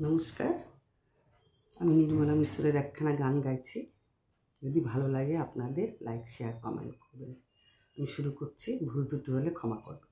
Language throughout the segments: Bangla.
নমস্কার, আমি নির্মলা মিশ্রের একখানা গান গাইছি। যদি ভালো লাগে আপনাদের লাইক, শেয়ার, কমেন্ট করবেন। আমি শুরু করছি, ভুল ত্রুটি হলে ক্ষমা করবেন।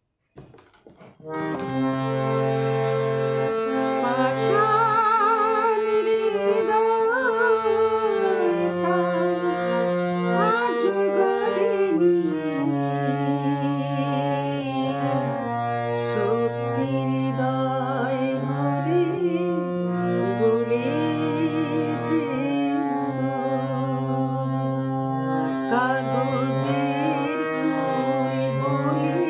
কাগজের ফুল বলে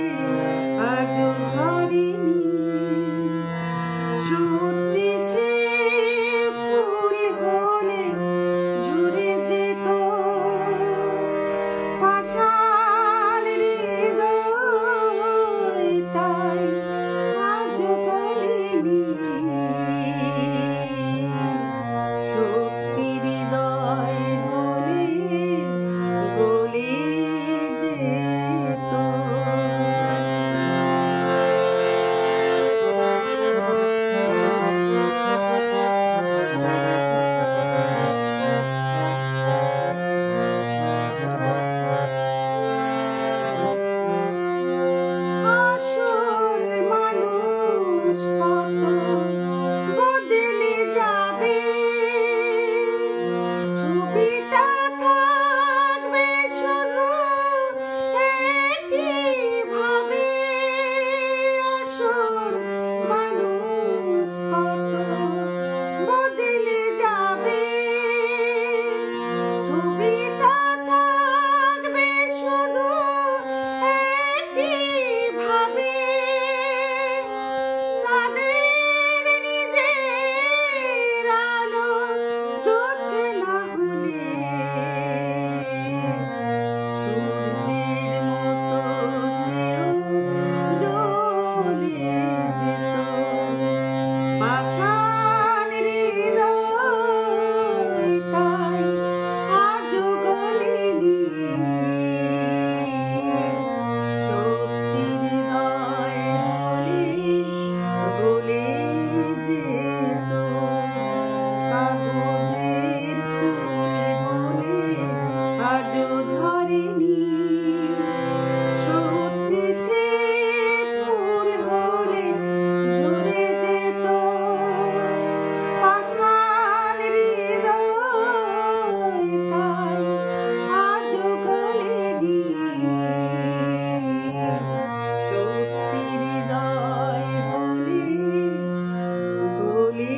আজও ধরেনি, সত্যি সে ফুল হলে ঝরে যেত। পাষাণ হৃদয় তাই আজও গলেনি, সত্যি হৃদয় হলে গলে যেত। আসল মানুষ কত বদলে যাবে, ছবিটা থাকবে শুধু একই ভাবে। আসল মানুষ কত বদলে যাবে, ছবিটা থাকবে শুধু একই ভাবে। চাঁদের নিজের আলো জ্বলছে না হলে, সূর্যের মতো সেও জ্বলে যেত। পাষাণ হৃদয় তাই আজও গলেনি, সত্যি হৃদয় হলে গলে যেত। কাগজের ফুল বলে আজও ঝরেনি, সত্যি সে ফুল হলে ঝরে যেত। পাষাণ হৃদয় তাই আজও গলেনি, সত্যি হৃদয় হলে গলে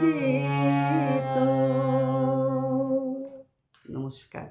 যেত। নমস্কার।